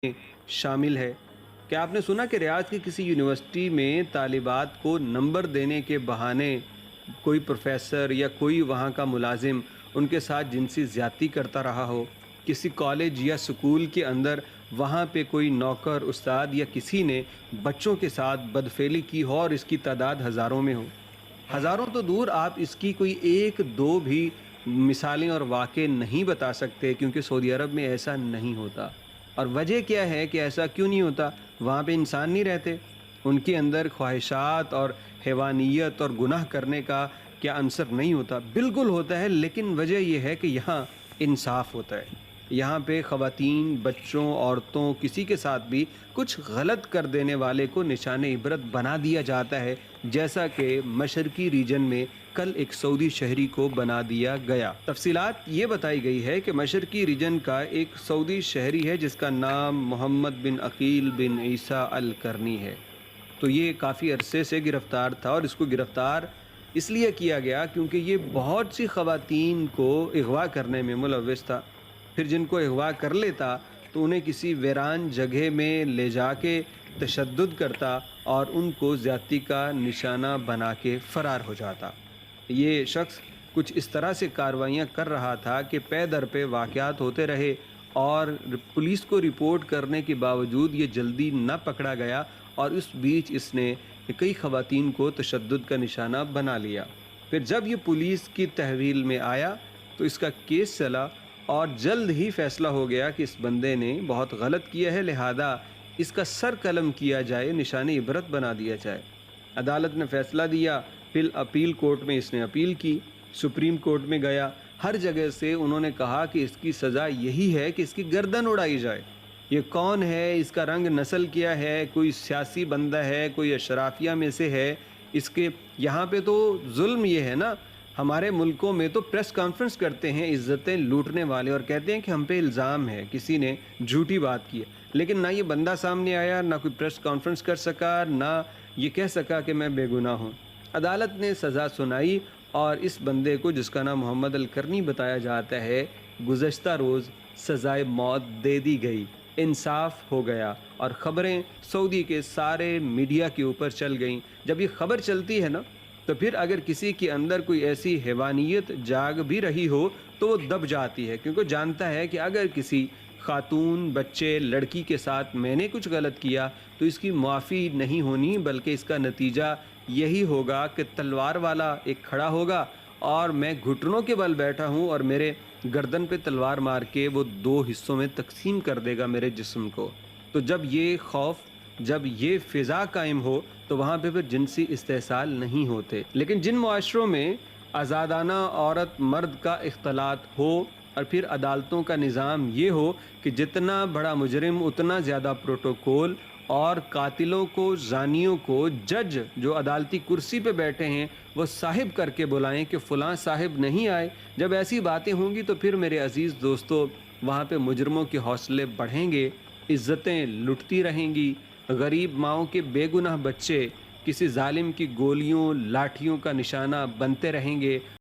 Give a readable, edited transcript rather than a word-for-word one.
شامل ہے۔ کیا آپ نے سنا کہ ریاض کی کسی یونیورسٹی میں طالبات کو نمبر دینے کے بہانے کوئی پروفیسر یا کوئی وہاں کا ملازم ان کے ساتھ جنسی زیادتی کرتا رہا ہو؟ کسی کالج یا سکول کے اندر وہاں پہ کوئی نوکر استاد یا کسی نے بچوں کے ساتھ بدفعلی کی ہو اور اس کی تعداد ہزاروں میں ہو؟ ہزاروں تو دور، آپ اس کی کوئی ایک دو بھی مثالیں اور واقع نہیں بتا سکتے، کیونکہ سعودی عرب میں ایسا نہیں ہوتا۔ اور وجہ کیا ہے کہ ایسا کیوں نہیں ہوتا؟ وہاں پہ انسان نہیں رہتے، ان کے اندر خواہشات اور حیوانیت اور گناہ کرنے کا کیا عنصر نہیں ہوتا؟ بالکل ہوتا ہے، لیکن وجہ یہ ہے کہ یہاں انصاف ہوتا ہے۔ یہاں پہ خواتین، بچوں، عورتوں، کسی کے ساتھ بھی کچھ غلط کر دینے والے کو نشان عبرت بنا دیا جاتا ہے، جیسا کہ مشرقی ریجن میں کل ایک سعودی شہری کو بنا دیا گیا۔ تفصیلات یہ بتائی گئی ہے کہ مشرقی ریجن کا ایک سعودی شہری ہے جس کا نام محمد بن عقیل بن عیسیٰ القرنی ہے۔ تو یہ کافی عرصے سے گرفتار تھا، اور اس کو گرفتار اس لیے کیا گیا کیونکہ یہ بہت سی خواتین کو اغوا کرنے میں ملوث تھا۔ پھر جن کو اغوا کر لیتا تو انہیں کسی ویران جگہ میں لے جا کے تشدد کرتا اور ان کو زیادتی کا نشانہ بنا کے فرار ہو جاتا۔ یہ شخص کچھ اس طرح سے کارروائیاں کر رہا تھا کہ پے در پہ واقعات ہوتے رہے، اور پولیس کو رپورٹ کرنے کے باوجود یہ جلدی نہ پکڑا گیا، اور اس بیچ اس نے کئی خواتین کو تشدد کا نشانہ بنا لیا۔ پھر جب یہ پولیس کی تحویل میں آیا تو اس کا کیس چلا، اور جلد ہی فیصلہ ہو گیا کہ اس بندے نے بہت غلط کیا ہے، لہذا اس کا سر قلم کیا جائے، نشان عبرت بنا دیا جائے۔ عدالت نے فیصلہ دیا، پھر اپیل کورٹ میں اس نے اپیل کی، سپریم کورٹ میں گیا، ہر جگہ سے انہوں نے کہا کہ اس کی سزا یہی ہے کہ اس کی گردن اڑائی جائے۔ یہ کون ہے، اس کا رنگ نسل کیا ہے، کوئی سیاسی بندہ ہے، کوئی اشرافیہ میں سے ہے؟ اس کے یہاں پہ تو ظلم یہ ہے نا، ہمارے ملکوں میں تو پریس کانفرنس کرتے ہیں عزتیں لوٹنے والے، اور کہتے ہیں کہ ہم پہ الزام ہے، کسی نے جھوٹی بات کی ہے، لیکن نہ یہ بندہ سامنے آیا، نہ کوئی پریس کانفرنس کر سکا، نہ یہ کہہ سکا کہ میں بے گناہ ہوں۔ عدالت نے سزا سنائی، اور اس بندے کو، جس کا نام محمد القرنی بتایا جاتا ہے، گزشتہ روز سزائے موت دے دی گئی، انصاف ہو گیا، اور خبریں سعودی کے سارے میڈیا کے اوپر چل گئیں۔ جب یہ خبر چلتی ہے نا، تو پھر اگر کسی کے اندر کوئی ایسی حیوانیت جاگ بھی رہی ہو تو وہ دب جاتی ہے، کیونکہ جانتا ہے کہ اگر کسی خاتون، بچے، لڑکی کے ساتھ میں نے کچھ غلط کیا تو اس کی معافی نہیں ہونی، بلکہ اس کا نتیجہ یہی ہوگا کہ تلوار والا ایک کھڑا ہوگا، اور میں گھٹنوں کے بل بیٹھا ہوں، اور میرے گردن پہ تلوار مار کے وہ دو حصوں میں تقسیم کر دے گا میرے جسم کو۔ تو جب یہ خوف، جب یہ فضا قائم ہو تو وہاں پہ پھر جنسی استحصال نہیں ہوتے۔ لیکن جن معاشروں میں آزادانہ عورت مرد کا اختلاط ہو، اور پھر عدالتوں کا نظام یہ ہو کہ جتنا بڑا مجرم اتنا زیادہ پروٹوکول، اور قاتلوں کو، زانیوں کو جج جو عدالتی کرسی پہ بیٹھے ہیں وہ صاحب کر کے بلائیں کہ فلاں صاحب نہیں آئے، جب ایسی باتیں ہوں گی تو پھر میرے عزیز دوستو وہاں پہ مجرموں کے حوصلے بڑھیں گے، عزتیں لٹتی رہیں گی، غریب ماؤں کے بے گناہ بچے کسی ظالم کی گولیوں، لاٹھیوں کا نشانہ بنتے رہیں گے۔